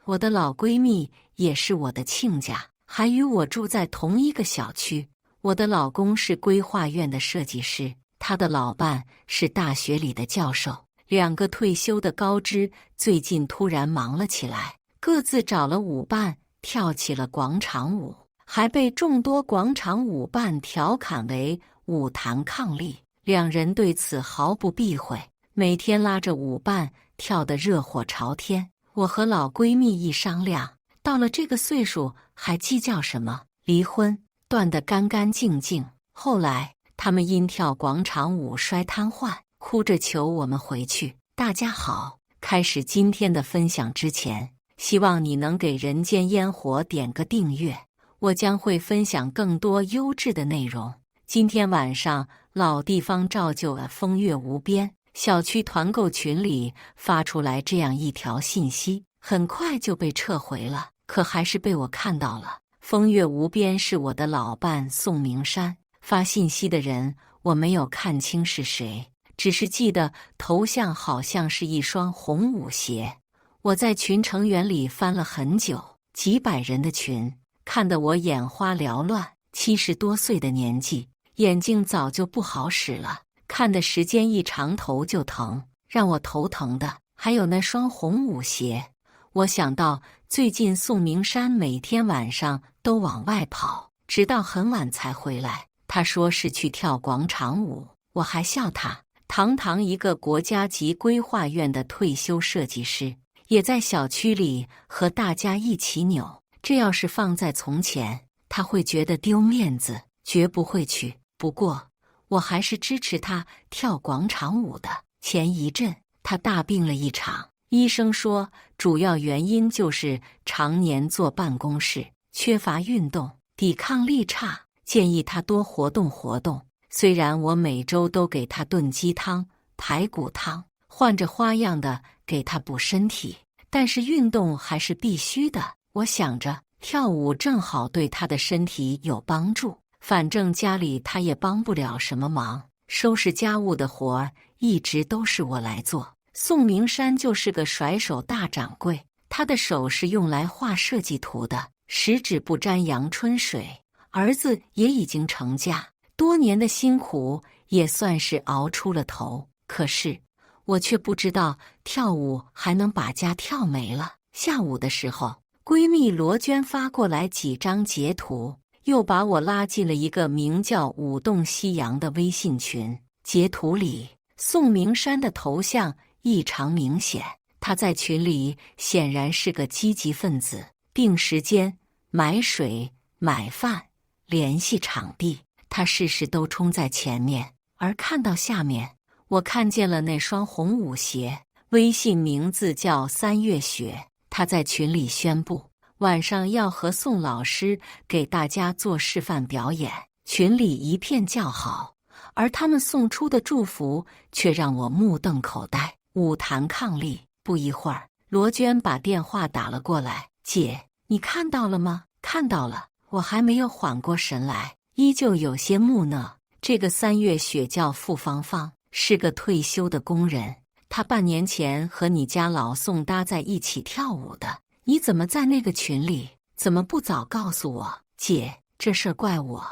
我的老闺蜜也是我的亲家，还与我住在同一个小区。我的老公是规划院的设计师，他的老伴是大学里的教授。两个退休的高知最近突然忙了起来，各自找了舞伴跳起了广场舞，还被众多广场舞伴调侃为舞坛伉俪。两人对此毫不避讳，每天拉着舞伴跳得热火朝天。我和老闺蜜一商量，到了这个岁数还计较什么？离婚，断得干干净净。后来他们因跳广场舞摔瘫痪，哭着求我们回去。大家好，开始今天的分享之前，希望你能给人间烟火点个订阅，我将会分享更多优质的内容。今天晚上老地方照旧风月无边，小区团购群里发出来这样一条信息，很快就被撤回了，可还是被我看到了。风月无边是我的老伴宋明山，发信息的人我没有看清是谁，只是记得头像好像是一双红舞鞋。我在群成员里翻了很久，几百人的群，看得我眼花缭乱。70多岁的年纪，眼睛早就不好使了，看的时间一长头就疼。让我头疼的还有那双红舞鞋。我想到最近宋明山每天晚上都往外跑，直到很晚才回来。他说是去跳广场舞，我还笑他，堂堂一个国家级规划院的退休设计师，也在小区里和大家一起扭。这要是放在从前，他会觉得丢面子，绝不会去。不过我还是支持他跳广场舞的。前一阵他大病了一场，医生说主要原因就是常年坐办公室，缺乏运动，抵抗力差，建议他多活动活动。虽然我每周都给他炖鸡汤、排骨汤，换着花样的给他补身体，但是运动还是必须的。我想着跳舞正好对他的身体有帮助，反正家里他也帮不了什么忙，收拾家务的活儿一直都是我来做。宋明山就是个甩手大掌柜，他的手是用来画设计图的，十指不沾阳春水。儿子也已经成家，多年的辛苦也算是熬出了头。可是我却不知道跳舞还能把家跳没了。下午的时候，闺蜜罗娟发过来几张截图，又把我拉进了一个名叫舞动夕阳的微信群。截图里宋明山的头像异常明显，他在群里显然是个积极分子，定时间、买水、买饭、联系场地，他事事都冲在前面。而看到下面，我看见了那双红舞鞋，微信名字叫3月雪。他在群里宣布晚上要和宋老师给大家做示范表演，群里一片叫好，而他们送出的祝福却让我目瞪口呆。舞坛伉俪。不一会儿，罗娟把电话打了过来，姐，你看到了吗？看到了。我还没有缓过神来，依旧有些木讷。这个3月雪叫付芳芳，是个退休的工人，她半年前和你家老宋搭在一起跳舞的。你怎么在那个群里？怎么不早告诉我？姐，这事儿怪我，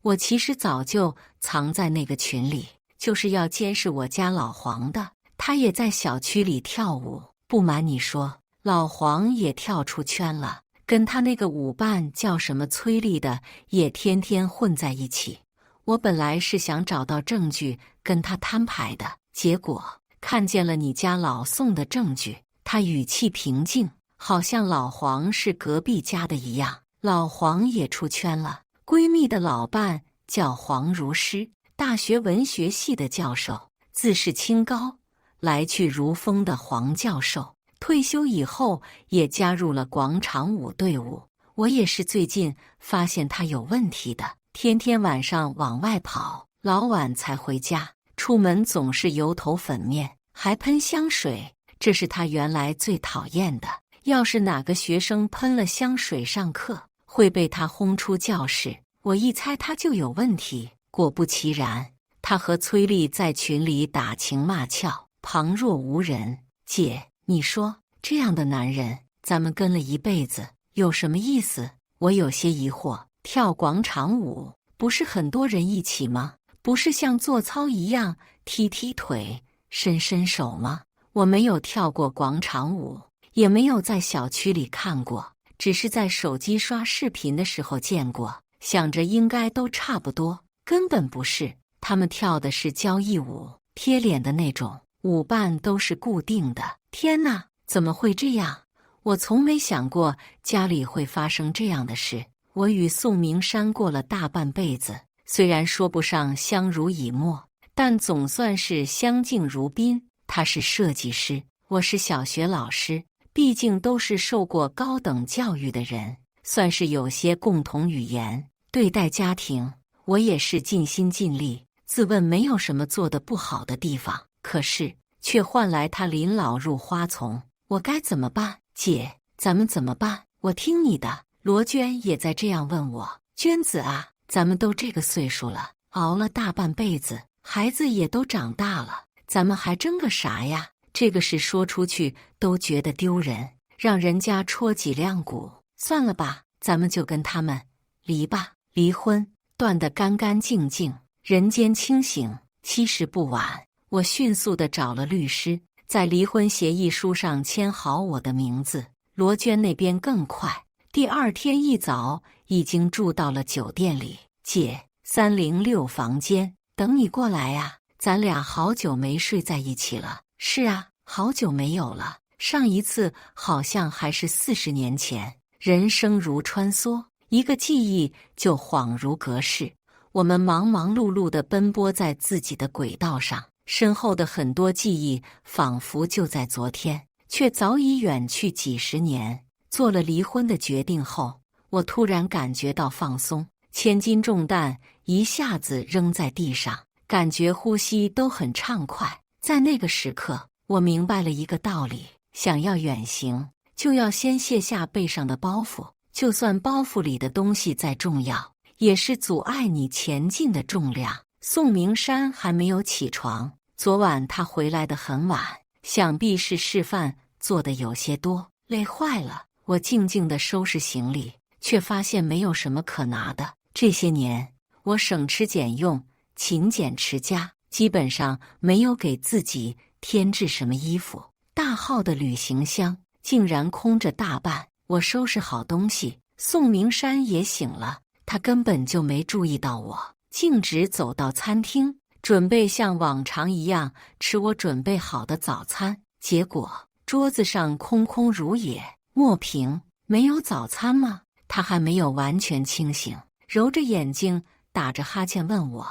我其实早就藏在那个群里，就是要监视我家老黄的。他也在小区里跳舞，不瞒你说，老黄也跳出圈了，跟他那个舞伴叫什么崔丽的也天天混在一起。我本来是想找到证据跟他摊牌的，结果看见了你家老宋的证据。他语气平静，好像老黄是隔壁家的一样。老黄也出圈了，闺蜜的老伴叫黄如诗，大学文学系的教授，自视清高，来去如风的黄教授，退休以后也加入了广场舞队伍。我也是最近发现他有问题的，天天晚上往外跑，老晚才回家，出门总是油头粉面，还喷香水，这是他原来最讨厌的。要是哪个学生喷了香水上课，会被他轰出教室。我一猜他就有问题，果不其然，他和崔丽在群里打情骂俏，旁若无人。姐，你说这样的男人咱们跟了一辈子，有什么意思？我有些疑惑。跳广场舞不是很多人一起吗？不是像做操一样踢踢腿、伸伸手吗？我没有跳过广场舞，也没有在小区里看过，只是在手机刷视频的时候见过，想着应该都差不多，根本不是。他们跳的是交谊舞，贴脸的那种，舞伴都是固定的。天哪，怎么会这样？我从没想过家里会发生这样的事。我与宋明山过了大半辈子，虽然说不上相濡以沫，但总算是相敬如宾。他是设计师，我是小学老师，毕竟都是受过高等教育的人，算是有些共同语言。对待家庭，我也是尽心尽力，自问没有什么做得不好的地方，可是却换来他临老入花丛，我该怎么办？姐，咱们怎么办？我听你的。罗娟也在这样问我。娟子啊，咱们都这个岁数了，熬了大半辈子，孩子也都长大了，咱们还争个啥呀？这个事说出去都觉得丢人，让人家戳脊梁骨。算了吧，咱们就跟他们离吧，离婚，断得干干净净，人间清醒，其实不晚。我迅速地找了律师，在离婚协议书上签好我的名字。罗娟那边更快，第二天一早已经住到了酒店里。姐，306房间，等你过来啊，咱俩好久没睡在一起了。是啊，好久没有了，上一次好像还是40年前。人生如穿梭，一个记忆就恍如隔世。我们忙忙碌碌地奔波在自己的轨道上，身后的很多记忆仿佛就在昨天，却早已远去几十年。做了离婚的决定后，我突然感觉到放松，千斤重担一下子扔在地上，感觉呼吸都很畅快。在那个时刻，我明白了一个道理：想要远行，就要先卸下背上的包袱，就算包袱里的东西再重要，也是阻碍你前进的重量。宋明山还没有起床，昨晚他回来得很晚，想必是事饭做得有些多，累坏了。我静静地收拾行李，却发现没有什么可拿的。这些年，我省吃俭用，勤俭持家，基本上没有给自己添置什么衣服。大号的旅行箱竟然空着大半。我收拾好东西，宋明山也醒了，他根本就没注意到我，径直走到餐厅，准备像往常一样吃我准备好的早餐。结果桌子上空空如也。莫平，没有早餐吗？他还没有完全清醒，揉着眼睛打着哈欠问我。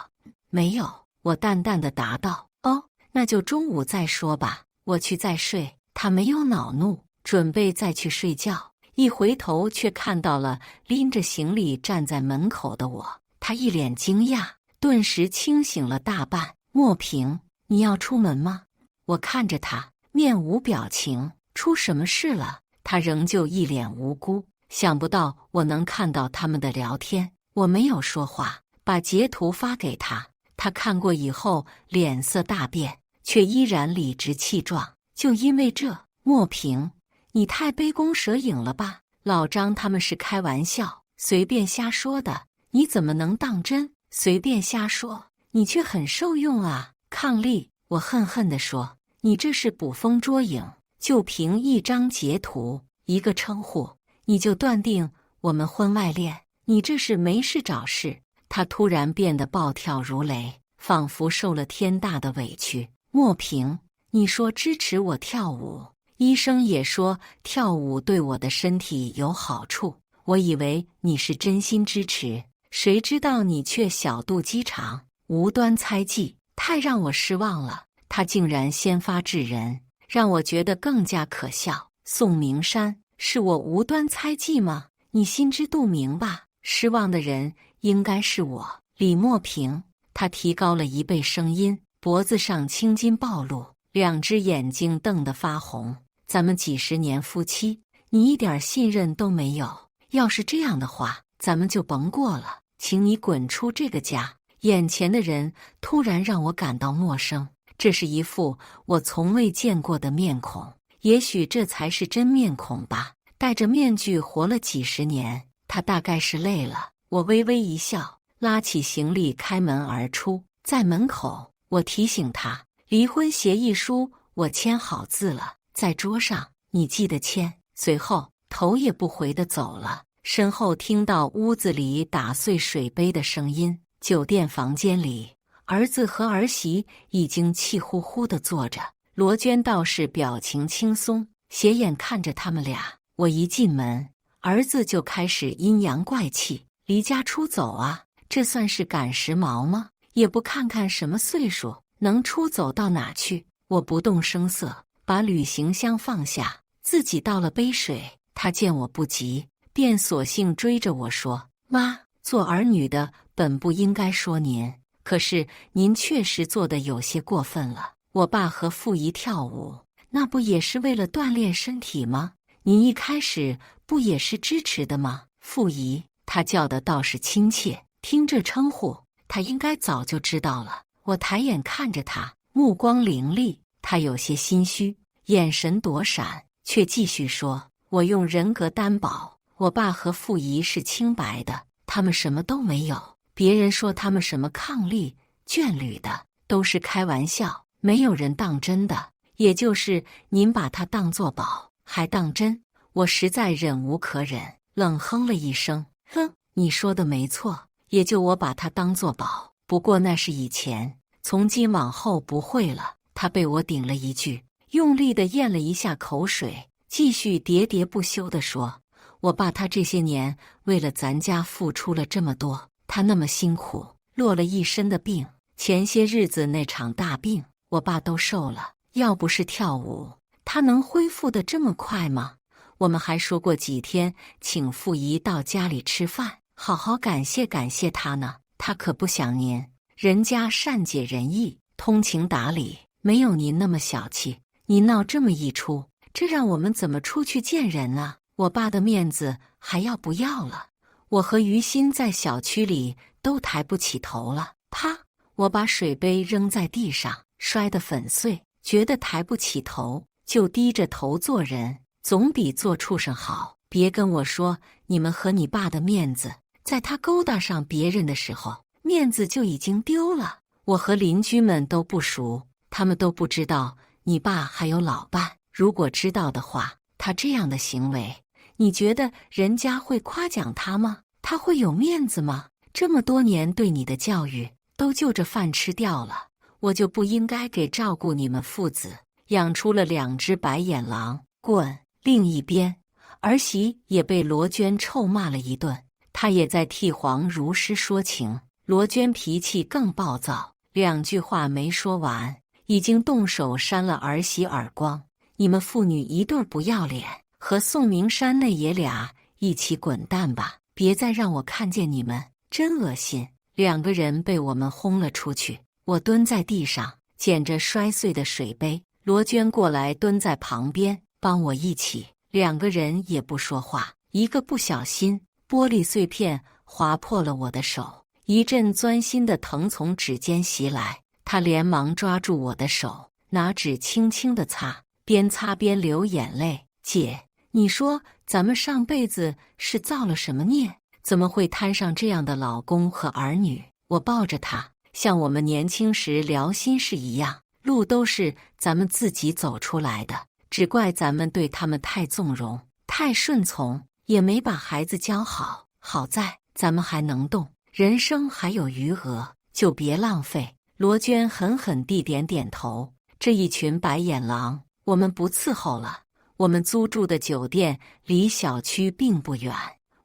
没有，我淡淡的答道。哦，那就中午再说吧，我去再睡。他没有恼怒，准备再去睡觉，一回头却看到了拎着行李站在门口的我，他一脸惊讶，顿时清醒了大半。莫平，你要出门吗？我看着他，面无表情。出什么事了？他仍旧一脸无辜，想不到我能看到他们的聊天。我没有说话，把截图发给他。他看过以后脸色大变，却依然理直气壮。就因为这，莫平，你太杯弓蛇影了吧？老张他们是开玩笑，随便瞎说的，你怎么能当真？随便瞎说，你却很受用啊！伉俪，我恨恨地说，你这是捕风捉影。就凭一张截图，一个称呼，你就断定我们婚外恋？你这是没事找事！他突然变得暴跳如雷，仿佛受了天大的委屈。莫平，你说支持我跳舞，医生也说跳舞对我的身体有好处，我以为你是真心支持，谁知道你却小肚鸡肠，无端猜忌，太让我失望了。他竟然先发制人，让我觉得更加可笑。宋明山，是我无端猜忌吗？你心知肚明吧？失望的人应该是我。李莫平，他提高了1倍声音，脖子上青筋暴露，2只眼睛瞪得发红。咱们几十年夫妻，你一点信任都没有。要是这样的话，咱们就甭过了，请你滚出这个家。眼前的人突然让我感到陌生。这是一副我从未见过的面孔，也许这才是真面孔吧。戴着面具活了几十年，他大概是累了。我微微一笑，拉起行李开门而出。在门口，我提醒他，离婚协议书我签好字了，在桌上，你记得签。随后头也不回地走了。身后听到屋子里打碎水杯的声音。酒店房间里，儿子和儿媳已经气呼呼地坐着，罗娟倒是表情轻松，斜眼看着他们俩。我一进门，儿子就开始阴阳怪气，离家出走啊，这算是赶时髦吗？也不看看什么岁数，能出走到哪去？我不动声色，把旅行箱放下，自己倒了杯水。他见我不急，便索性追着我说：“妈，做儿女的本不应该说您，可是您确实做得有些过分了。我爸和傅姨跳舞，那不也是为了锻炼身体吗？您一开始不也是支持的吗？”傅姨，他叫的倒是亲切，听这称呼，他应该早就知道了。我抬眼看着他，目光凌厉，他有些心虚，眼神躲闪，却继续说：“我用人格担保，我爸和傅姨是清白的，他们什么都没有。别人说他们什么伉俪眷侣的，都是开玩笑，没有人当真的。也就是您把他当作宝，还当真。”我实在忍无可忍，冷哼了一声：“哼，你说的没错，也就我把他当作宝。不过那是以前，从今往后不会了。”他被我顶了一句，用力地咽了一下口水，继续喋喋不休地说：“我爸他这些年为了咱家付出了这么多，他那么辛苦，落了一身的病。前些日子那场大病，我爸都瘦了，要不是跳舞，他能恢复得这么快吗？我们还说过几天请傅姨到家里吃饭，好好感谢感谢他呢。他可不想您，人家善解人意，通情达理，没有您那么小气。您闹这么一出，这让我们怎么出去见人啊？我爸的面子还要不要了？我和于心在小区里都抬不起头了。”啪！我把水杯扔在地上，摔得粉碎。觉得抬不起头，就低着头做人，总比做畜生好。别跟我说你们和你爸的面子，在他勾搭上别人的时候，面子就已经丢了。我和邻居们都不熟，他们都不知道你爸还有老伴。如果知道的话，他这样的行为，你觉得人家会夸奖他吗？他会有面子吗？这么多年对你的教育，都就着饭吃掉了，我就不应该给照顾你们父子，养出了2只白眼狼。滚！另一边，儿媳也被罗娟臭骂了一顿，她也在替黄如诗说情。罗娟脾气更暴躁，2句话没说完，已经动手扇了儿媳耳光。你们父女一对不要脸，和宋明山那爷俩一起滚蛋吧！别再让我看见你们，真恶心。2个人被我们轰了出去。我蹲在地上捡着摔碎的水杯，罗娟过来蹲在旁边帮我一起。2个人也不说话。一个不小心，玻璃碎片划破了我的手，一阵钻心的疼从指尖袭来。他连忙抓住我的手，拿纸轻轻地擦，边擦边流眼泪。姐，你说咱们上辈子是造了什么孽，怎么会摊上这样的老公和儿女？我抱着他，像我们年轻时聊心事一样，路都是咱们自己走出来的，只怪咱们对他们太纵容，太顺从，也没把孩子教好。好在咱们还能动，人生还有余额，就别浪费。罗娟狠狠地点点头。这一群白眼狼，我们不伺候了。我们租住的酒店离小区并不远，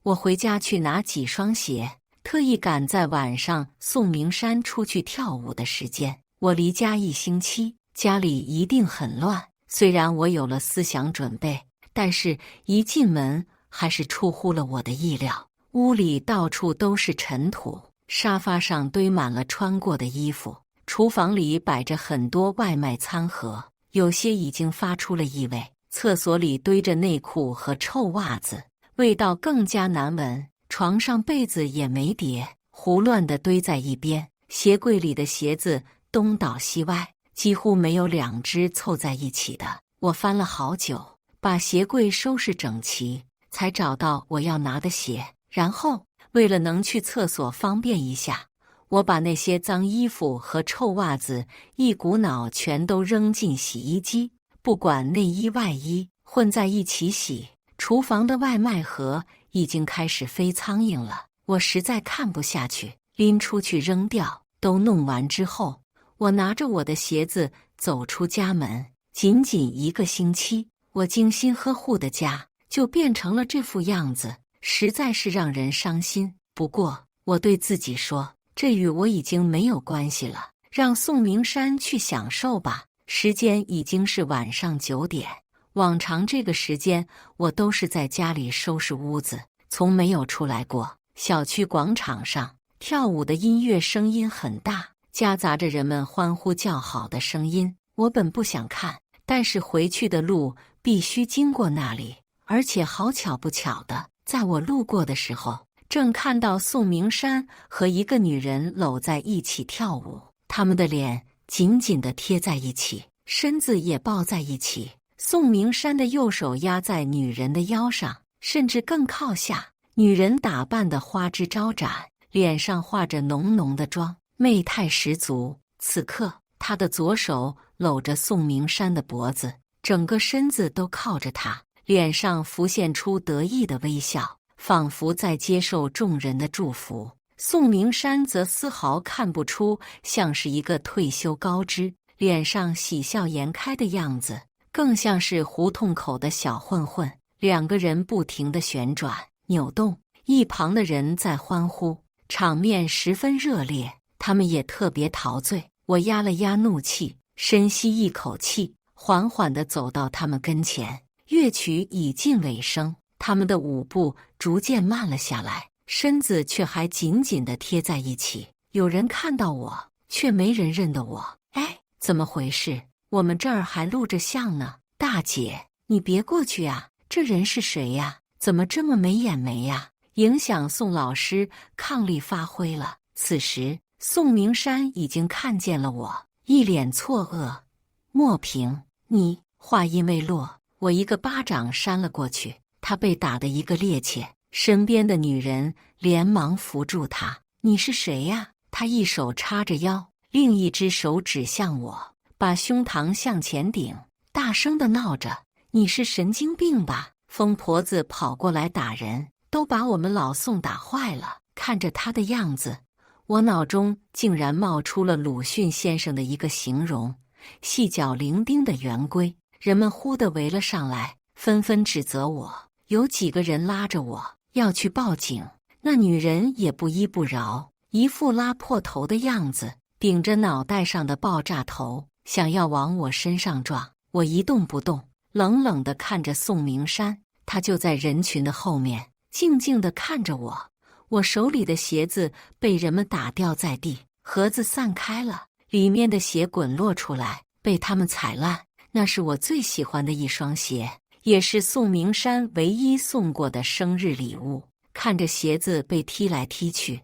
我回家去拿几双鞋，特意赶在晚上宋明山出去跳舞的时间。我离家1星期，家里一定很乱。虽然我有了思想准备，但是一进门还是出乎了我的意料。屋里到处都是尘土，沙发上堆满了穿过的衣服，厨房里摆着很多外卖餐盒，有些已经发出了异味。厕所里堆着内裤和臭袜子，味道更加难闻。床上被子也没叠，胡乱地堆在一边。鞋柜里的鞋子东倒西歪，几乎没有2只凑在一起的。我翻了好久，把鞋柜收拾整齐，才找到我要拿的鞋。然后，为了能去厕所方便一下，我把那些脏衣服和臭袜子一股脑全都扔进洗衣机，不管内衣外衣，混在一起洗。厨房的外卖盒已经开始飞苍蝇了，我实在看不下去，拎出去扔掉。都弄完之后，我拿着我的鞋子走出家门。仅仅1个星期，我精心呵护的家就变成了这副样子，实在是让人伤心。不过，我对自己说，这与我已经没有关系了，让宋明山去享受吧。时间已经是晚上9点，往常这个时间我都是在家里收拾屋子，从没有出来过。小区广场上跳舞的音乐声音很大，夹杂着人们欢呼叫好的声音。我本不想看，但是回去的路必须经过那里，而且好巧不巧的，在我路过的时候，正看到宋明山和一个女人搂在一起跳舞，他们的脸紧紧地贴在一起，身子也抱在一起。宋明山的右手压在女人的腰上，甚至更靠下。女人打扮得花枝招展，脸上画着浓浓的妆，媚态十足。此刻，她的左手搂着宋明山的脖子，整个身子都靠着他，脸上浮现出得意的微笑，仿佛在接受众人的祝福。宋明山则丝毫看不出像是一个退休高知，脸上喜笑颜开的样子，更像是胡同口的小混混。两个人不停地旋转扭动，一旁的人在欢呼，场面十分热烈，他们也特别陶醉。我压了压怒气，深吸一口气，缓缓地走到他们跟前。乐曲已近尾声，他们的舞步逐渐慢了下来，身子却还紧紧地贴在一起。有人看到我，却没人认得我。哎，怎么回事？我们这儿还录着像呢。大姐，你别过去啊，这人是谁呀？怎么这么没眼眉呀？影响宋老师抗力发挥了。此时，宋明山已经看见了我，一脸错愕。莫平，你……话音未落，我一个巴掌扇了过去，他被打得一个趔趄，身边的女人连忙扶住他。你是谁呀？他一手叉着腰，另一只手指向我，把胸膛向前顶，大声地闹着：你是神经病吧？疯婆子跑过来打人，都把我们老宋打坏了。看着他的样子，我脑中竟然冒出了鲁迅先生的一个形容：细脚伶仃的圆规。人们忽地围了上来，纷纷指责我。有几个人拉着我要去报警，那女人也不依不饶，一副拉破头的样子，顶着脑袋上的爆炸头，想要往我身上撞。我一动不动，冷冷地看着宋明山，他就在人群的后面，静静地看着我。我手里的鞋子被人们打掉在地，盒子散开了，里面的鞋滚落出来，被他们踩烂。那是我最喜欢的一双鞋，也是宋明山唯一送过的生日礼物。看着鞋子被踢来踢去，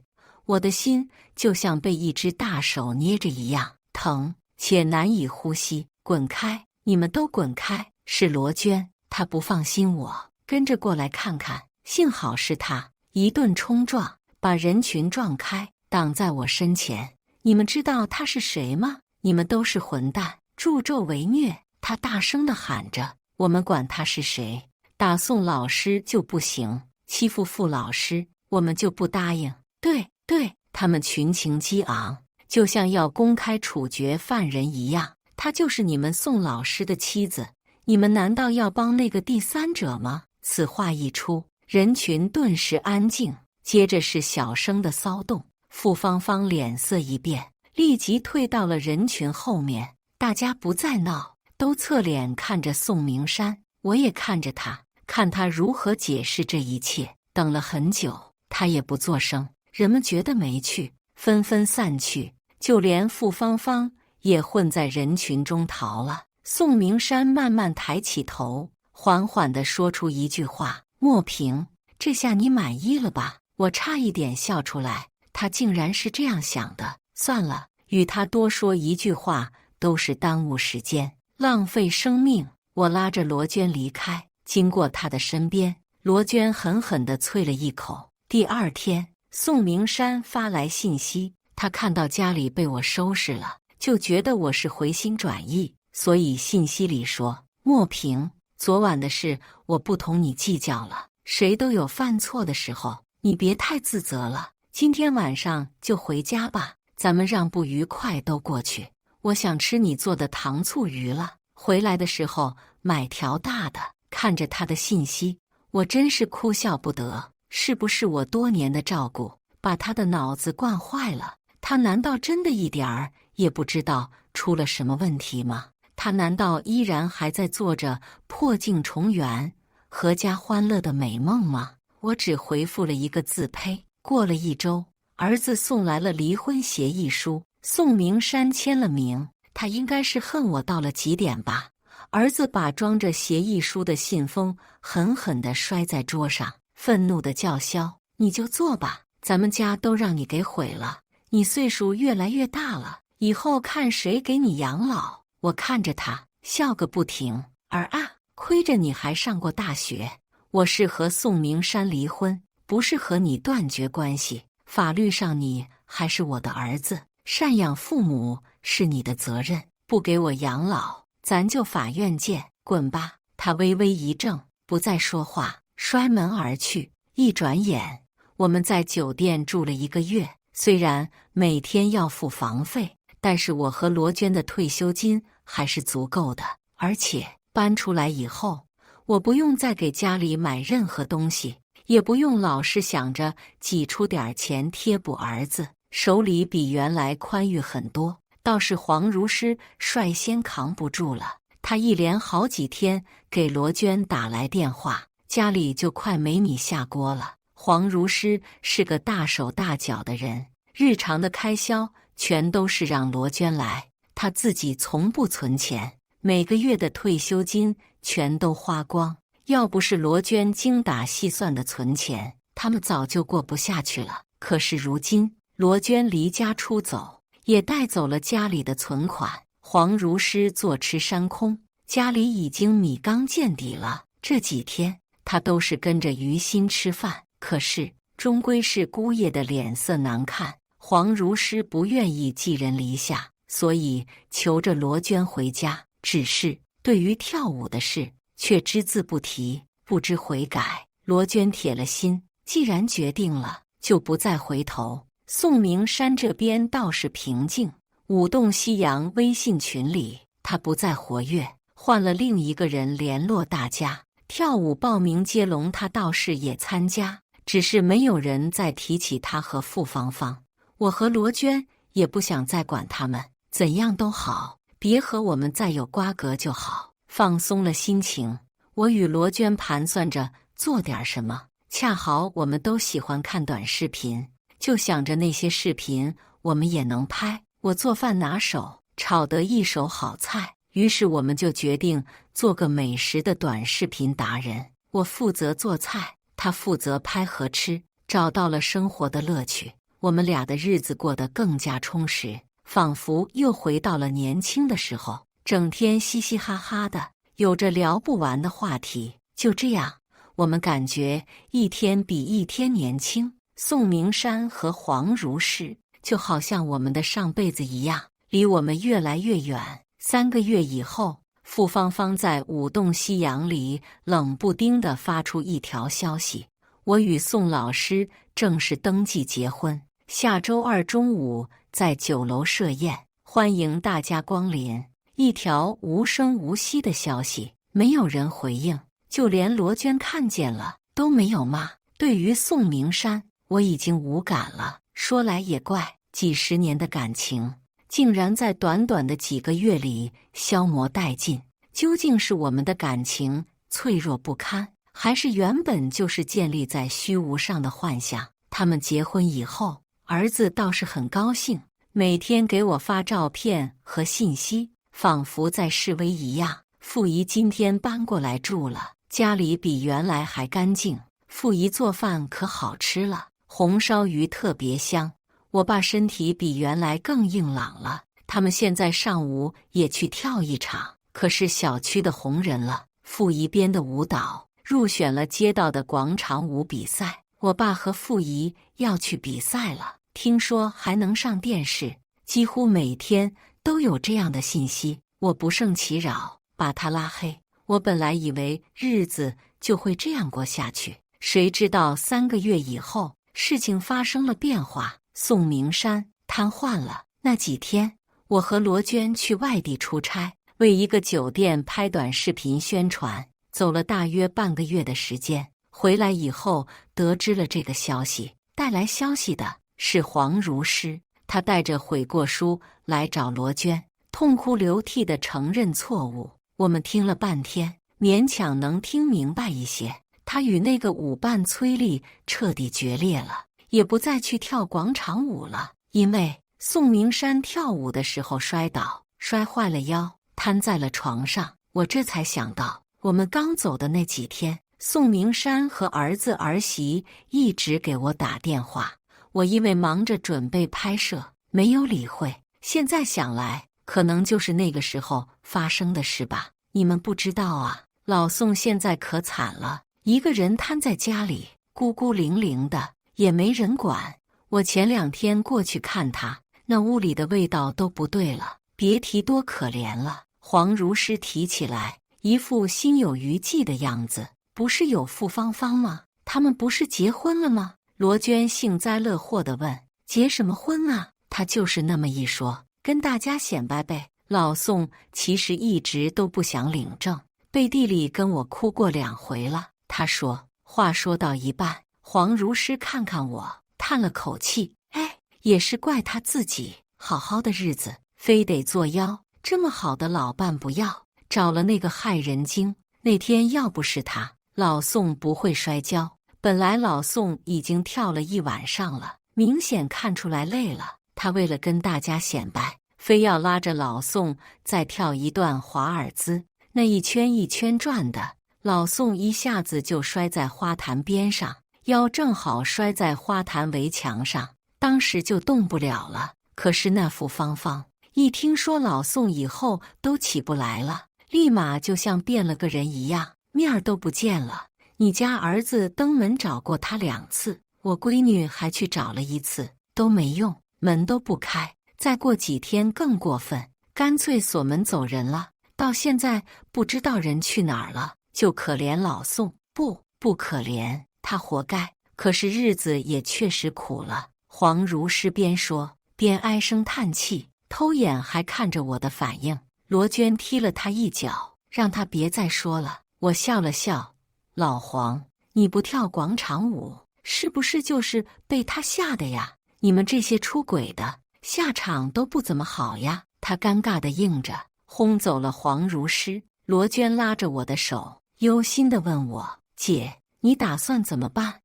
我的心就像被一只大手捏着一样，疼且难以呼吸。滚开！你们都滚开！是罗娟，她不放心我，跟着过来看看。幸好是她，一顿冲撞，把人群撞开，挡在我身前。你们知道她是谁吗？你们都是混蛋，助纣为虐！他大声地喊着：我们管他是谁，打宋老师就不行，欺负傅老师我们就不答应。对对，他们群情激昂，就像要公开处决犯人一样。她就是你们宋老师的妻子，你们难道要帮那个第三者吗？此话一出，人群顿时安静，接着是小声的骚动。傅芳芳脸色一变，立即退到了人群后面。大家不再闹，都侧脸看着宋明山，我也看着他，看他如何解释这一切。等了很久，他也不作声。人们觉得没趣，纷纷散去，就连傅芳芳也混在人群中逃了。宋明山慢慢抬起头，缓缓地说出一句话：莫平，这下你满意了吧？我差一点笑出来，他竟然是这样想的。算了，与他多说一句话都是耽误时间，浪费生命。我拉着罗娟离开，经过她的身边，罗娟狠狠地啐了一口。第二天，宋明山发来信息，他看到家里被我收拾了，就觉得我是回心转意，所以信息里说：莫平，昨晚的事我不同你计较了，谁都有犯错的时候，你别太自责了。今天晚上就回家吧，咱们让不愉快都过去。我想吃你做的糖醋鱼了，回来的时候买条大的。看着他的信息，我真是哭笑不得，是不是我多年的照顾把他的脑子惯坏了？他难道真的一点儿也不知道出了什么问题吗？他难道依然还在做着破镜重圆、阖家欢乐的美梦吗？我只回复了一个字：呸！过了1周，儿子送来了离婚协议书，宋明山签了名。他应该是恨我到了极点吧。儿子把装着协议书的信封狠狠地摔在桌上，愤怒地叫嚣：你就做吧，咱们家都让你给毁了，你岁数越来越大了，以后看谁给你养老。我看着他笑个不停，儿啊，亏着你还上过大学。我是和宋明山离婚，不是和你断绝关系，法律上你还是我的儿子，赡养父母是你的责任，不给我养老，咱就法院见，滚吧！他微微一怔，不再说话，摔门而去。一转眼，我们在酒店住了1个月。虽然每天要付房费，但是我和罗娟的退休金还是足够的。而且搬出来以后，我不用再给家里买任何东西，也不用老是想着挤出点钱贴补儿子，手里比原来宽裕很多。倒是黄如诗率先扛不住了，他一连好几天给罗娟打来电话，家里就快没米下锅了。黄如诗是个大手大脚的人，日常的开销全都是让罗娟来，他自己从不存钱，每个月的退休金全都花光。要不是罗娟精打细算的存钱，他们早就过不下去了。可是如今，罗娟离家出走，也带走了家里的存款。黄如诗坐吃山空，家里已经米缸见底了。这几天他都是跟着于心吃饭，可是终归是姑爷的脸色难看。黄如诗不愿意寄人篱下，所以求着罗娟回家，只是对于跳舞的事却只字不提，不知悔改。罗娟铁了心，既然决定了，就不再回头。宋明山这边倒是平静，舞动西洋微信群里他不再活跃，换了另一个人联络大家。跳舞报名接龙他倒是也参加，只是没有人再提起他和傅芳芳。我和罗娟也不想再管他们，怎样都好，别和我们再有瓜葛就好。放松了心情，我与罗娟盘算着做点什么。恰好我们都喜欢看短视频，就想着那些视频我们也能拍。我做饭拿手，炒得一手好菜，于是我们就决定做个美食的短视频达人。我负责做菜，他负责拍和吃，找到了生活的乐趣。我们俩的日子过得更加充实，仿佛又回到了年轻的时候，整天嘻嘻哈哈的，有着聊不完的话题。就这样，我们感觉一天比一天年轻。宋明山和黄如诗就好像我们的上辈子一样，离我们越来越远。3个月以后，傅芳芳在舞动夕阳里冷不丁地发出一条消息：我与宋老师正式登记结婚，下周2中午在酒楼设宴，欢迎大家光临。一条无声无息的消息，没有人回应，就连罗娟看见了都没有骂。对于宋明山，我已经无感了。说来也怪，几10年的感情竟然在短短的几个月里消磨殆尽。究竟是我们的感情脆弱不堪，还是原本就是建立在虚无上的幻想？他们结婚以后，儿子倒是很高兴，每天给我发照片和信息，仿佛在示威一样。傅姨今天搬过来住了，家里比原来还干净，傅姨做饭可好吃了，红烧鱼特别香。我爸身体比原来更硬朗了，他们现在上午也去跳一场，可是小区的红人了。傅姨编的舞蹈入选了街道的广场舞比赛。我爸和傅姨要去比赛了，听说还能上电视，几乎每天都有这样的信息。我不胜其扰，把他拉黑。我本来以为日子就会这样过下去，谁知道3个月以后，事情发生了变化。宋明山瘫痪了。那几天，我和罗娟去外地出差，为一个酒店拍短视频宣传，走了大约半个月的时间。回来以后，得知了这个消息。带来消息的是黄如诗，他带着悔过书来找罗娟，痛哭流涕地承认错误。我们听了半天，勉强能听明白一些。他与那个舞伴崔丽彻底决裂了，也不再去跳广场舞了，因为宋明山跳舞的时候摔倒，摔坏了腰，瘫在了床上。我这才想到，我们刚走的那几天，宋明山和儿子儿媳一直给我打电话，我因为忙着准备拍摄，没有理会。现在想来，可能就是那个时候发生的事吧。你们不知道啊，老宋现在可惨了，一个人瘫在家里，孤孤零零的，也没人管。我前2天过去看他，那屋里的味道都不对了，别提多可怜了。黄如诗提起来，一副心有余悸的样子。不是有傅芳芳吗？他们不是结婚了吗？罗娟幸灾乐祸地问：结什么婚啊？他就是那么一说，跟大家显摆呗。老宋其实一直都不想领证，背地里跟我哭过2回了。他说，话说到一半，黄如诗看看我，叹了口气：哎，也是怪他自己，好好的日子非得作妖，这么好的老伴不要，找了那个害人精。那天要不是他，老宋不会摔跤。本来老宋已经跳了1晚上了，明显看出来累了。他为了跟大家显摆，非要拉着老宋再跳一段华尔兹，那一圈一圈转的，老宋一下子就摔在花坛边上，腰正好摔在花坛围墙上，当时就动不了了。可是那傅芳芳一听说老宋以后都起不来了，立马就像变了个人一样，面儿都不见了。你家儿子登门找过他2次，我闺女还去找了1次，都没用，门都不开。再过几天更过分，干脆锁门走人了。到现在不知道人去哪儿了。就可怜老宋，不可怜，他活该。可是日子也确实苦了。黄如诗边说边唉声叹气，偷眼还看着我的反应。罗娟踢了他一脚，让他别再说了。我笑了笑，老黄，你不跳广场舞，是不是就是被他吓的呀？你们这些出轨的，下场都不怎么好呀。他尴尬地应着，轰走了黄如诗。罗娟拉着我的手，忧心地问我：姐，你打算怎么办？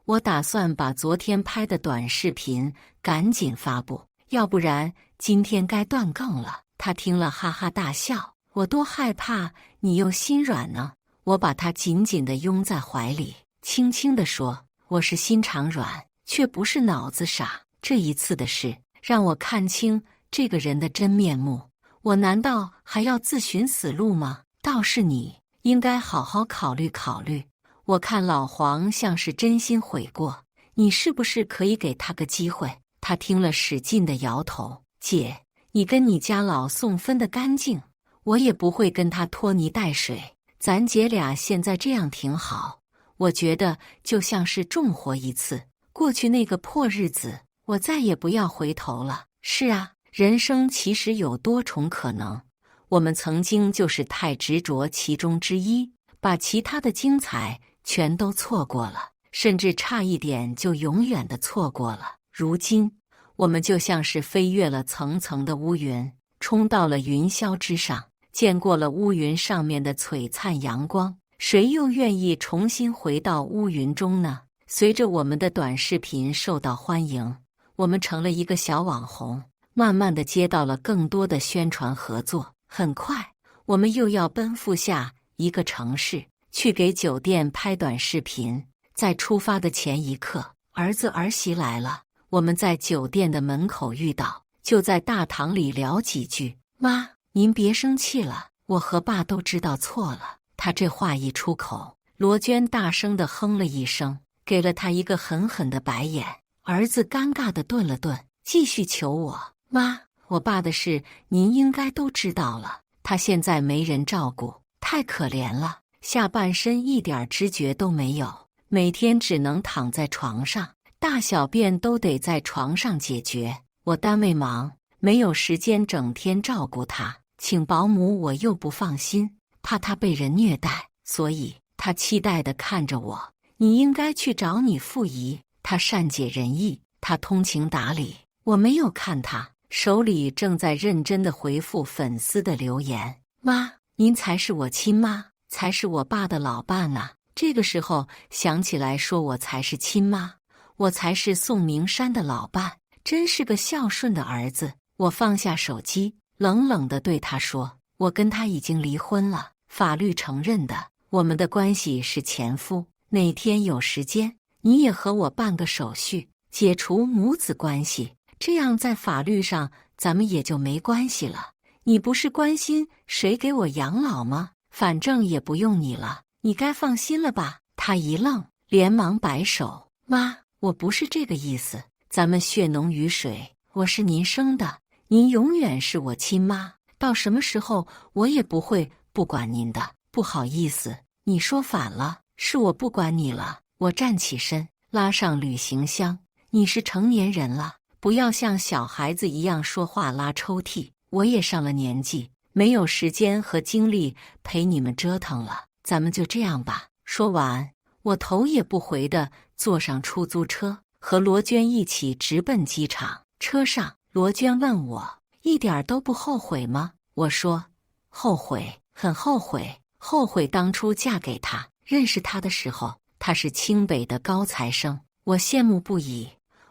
我打算把昨天拍的短视频赶紧发布，要不然今天该断更了。他听了哈哈大笑，我多害怕你又心软呢。我把他紧紧地拥在怀里，轻轻地说：我是心肠软，却不是脑子傻。这一次的事让我看清这个人的真面目，我难道还要自寻死路吗？倒是你应该好好考虑考虑。我看老黄像是真心悔过，你是不是可以给他个机会？他听了使劲地摇头：姐，你跟你家老宋分得干净，我也不会跟他拖泥带水。咱姐俩现在这样挺好，我觉得就像是重活一次。过去那个破日子，我再也不要回头了。是啊，人生其实有多重可能，我们曾经就是太执着其中之一，把其他的精彩全都错过了，甚至差一点就永远的错过了。如今，我们就像是飞越了层层的乌云，冲到了云霄之上，见过了乌云上面的璀璨阳光，谁又愿意重新回到乌云中呢？随着我们的短视频受到欢迎，我们成了一个小网红，慢慢的接到了更多的宣传合作。很快，我们又要奔赴下一个城市，去给酒店拍短视频。在出发的前一刻，儿子儿媳来了，我们在酒店的门口遇到，就在大堂里聊几句。妈，您别生气了，我和爸都知道错了。他这话一出口，罗娟大声地哼了一声，给了他一个狠狠的白眼。儿子尴尬地顿了顿，继续求我：“妈，我爸的事您应该都知道了，他现在没人照顾，太可怜了，下半身一点知觉都没有，每天只能躺在床上，大小便都得在床上解决。我单位忙，没有时间整天照顾他，请保姆我又不放心，怕他被人虐待，所以他期待地看着我。你应该去找你父姨，他善解人意，他通情达理。”我没有看他，手里正在认真地回复粉丝的留言。妈，您才是我亲妈，才是我爸的老伴啊。这个时候想起来说我才是亲妈，我才是宋明山的老伴，真是个孝顺的儿子。我放下手机，冷冷地对他说：“我跟他已经离婚了，法律承认的，我们的关系是前夫。哪天有时间，你也和我办个手续，解除母子关系。这样在法律上咱们也就没关系了。你不是关心谁给我养老吗？反正也不用你了，你该放心了吧？”他一愣，连忙摆手：“妈，我不是这个意思，咱们血浓于水，我是您生的，您永远是我亲妈，到什么时候我也不会不管您的。不好意思，你说反了，是我不管你了。”我站起身，拉上旅行箱：“你是成年人了，不要像小孩子一样说话拉抽屉，我也上了年纪，没有时间和精力陪你们折腾了，咱们就这样吧。”说完，我头也不回地坐上出租车，和罗娟一起直奔机场。车上，罗娟问我：“一点都不后悔吗？”我说：“后悔，很后悔，后悔当初嫁给他。认识他的时候，他是清北的高材生，我羡慕不已。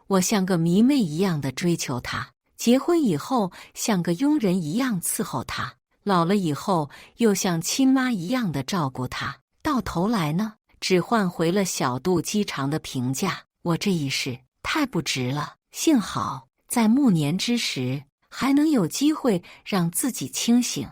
我像个迷妹一样的追求他，结婚以后像个佣人一样伺候他，老了以后又像亲妈一样的照顾他，到头来呢，只换回了小肚鸡肠的评价。我这一世太不值了，幸好在暮年之时还能有机会让自己清醒。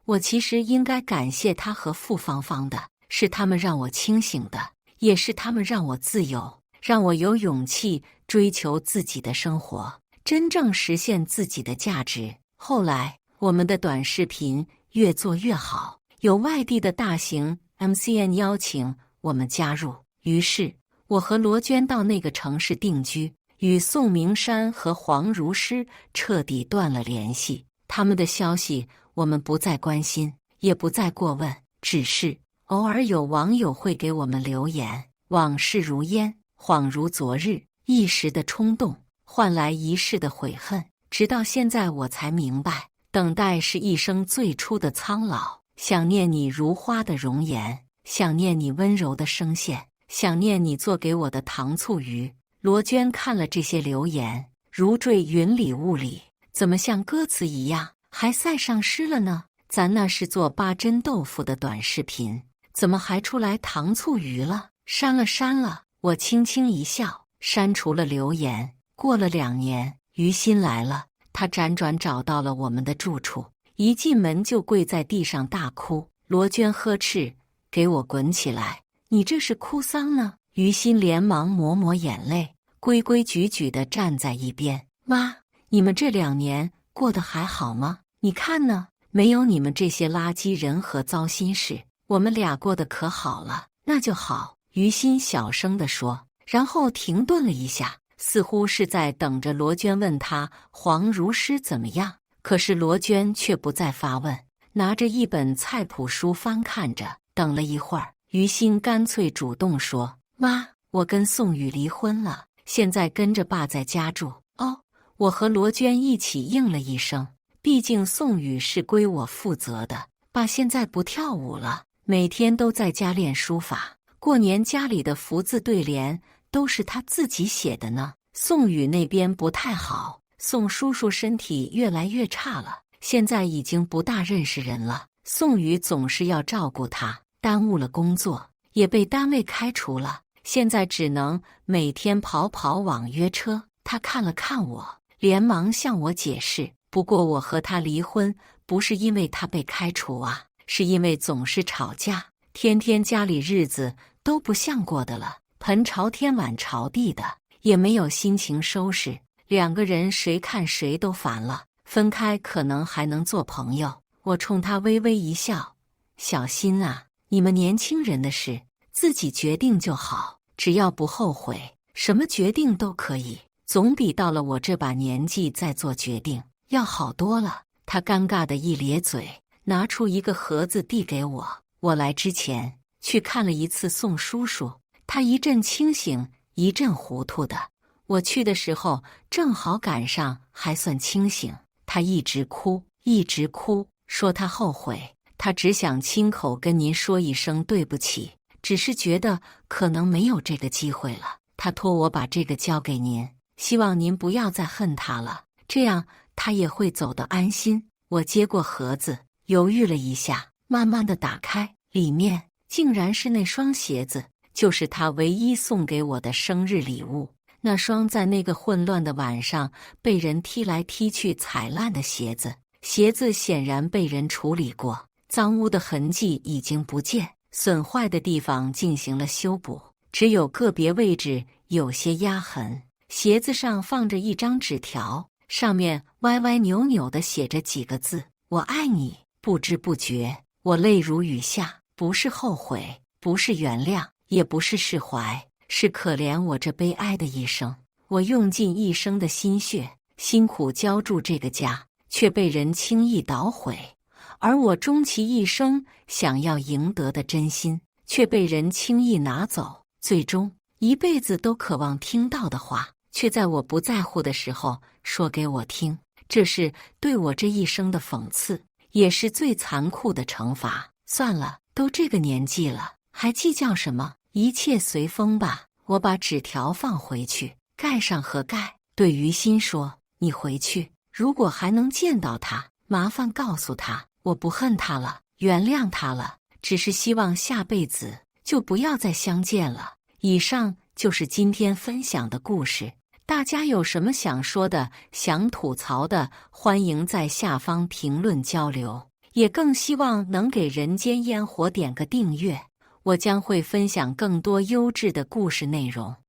我其实应该感谢他和傅芳芳的，是他们让我清醒的，也是他们让我自由，让我有勇气追求自己的生活，真正实现自己的价值。后来我们的短视频越做越好，有外地的大型 MCN 邀请我们加入，于是我和罗娟到那个城市定居，与宋明山和黄如诗彻底断了联系。他们的消息我们不再关心，也不再过问，只是偶尔有网友会给我们留言。往事如烟，恍如昨日，一时的冲动换来一世的悔恨。直到现在我才明白，等待是一生最初的苍老。想念你如花的容颜，想念你温柔的声线，想念你做给我的糖醋鱼。罗娟看了这些留言，如坠云里雾里，怎么像歌词一样还塞上诗了呢？咱那是做八珍豆腐的短视频，怎么还出来糖醋鱼了？删了。我轻轻一笑，删除了留言。过了2年，于心来了，他辗转找到了我们的住处，一进门就跪在地上大哭。罗娟呵斥：“给我滚起来！你这是哭丧呢？”于心连忙抹眼泪，规规矩矩地站在一边。妈，你们这2年过得还好吗？你看呢？没有你们这些垃圾人和糟心事，我们俩过得可好了。那就好。于心小声地说，然后停顿了一下，似乎是在等着罗娟问他黄如诗怎么样。可是罗娟却不再发问，拿着一本菜谱书翻看着。等了一会儿，于心干脆主动说：“妈，我跟宋宇离婚了，现在跟着爸在家住。”哦，我和罗娟一起应了一声，毕竟宋宇是归我负责的。爸现在不跳舞了，每天都在家练书法。过年家里的福字对联都是他自己写的呢。宋宇那边不太好，宋叔叔身体越来越差了，现在已经不大认识人了。宋宇总是要照顾他，耽误了工作，也被单位开除了，现在只能每天跑网约车。他看了看我，连忙向我解释，不过我和他离婚不是因为他被开除啊，是因为总是吵架，天天家里日子都不像过的了，盆朝天碗朝地的，也没有心情收拾。两个人谁看谁都烦了，分开可能还能做朋友。我冲他微微一笑，小心啊，你们年轻人的事自己决定就好，只要不后悔，什么决定都可以，总比到了我这把年纪再做决定要好多了。他尴尬的一咧嘴，拿出一个盒子递给我。我来之前去看了一次宋叔叔，他一阵清醒一阵糊涂的。我去的时候正好赶上还算清醒，他一直哭一直哭，说他后悔，他只想亲口跟您说一声对不起，只是觉得可能没有这个机会了。他托我把这个交给您，希望您不要再恨他了，这样他也会走得安心。我接过盒子，犹豫了一下，慢慢的打开，里面竟然是那双鞋子，就是他唯一送给我的生日礼物。那双在那个混乱的晚上被人踢来踢去踩烂的鞋子，鞋子显然被人处理过，脏污的痕迹已经不见，损坏的地方进行了修补，只有个别位置有些压痕。鞋子上放着一张纸条，上面歪歪扭扭地写着几个字：我爱你。不知不觉，我泪如雨下，不是后悔，不是原谅，也不是释怀，是可怜我这悲哀的一生。我用尽一生的心血，辛苦浇筑这个家，却被人轻易捣毁；而我终其一生想要赢得的真心，却被人轻易拿走。最终，一辈子都渴望听到的话，却在我不在乎的时候说给我听。这是对我这一生的讽刺，也是最残酷的惩罚。算了，都这个年纪了，还计较什么？一切随风吧。我把纸条放回去，盖上盒盖，对于心说：你回去，如果还能见到他，麻烦告诉他，我不恨他了，原谅他了，只是希望下辈子就不要再相见了。以上就是今天分享的故事。大家有什么想说的、想吐槽的，欢迎在下方评论交流，也更希望能给人间烟火点个订阅，我将会分享更多优质的故事内容。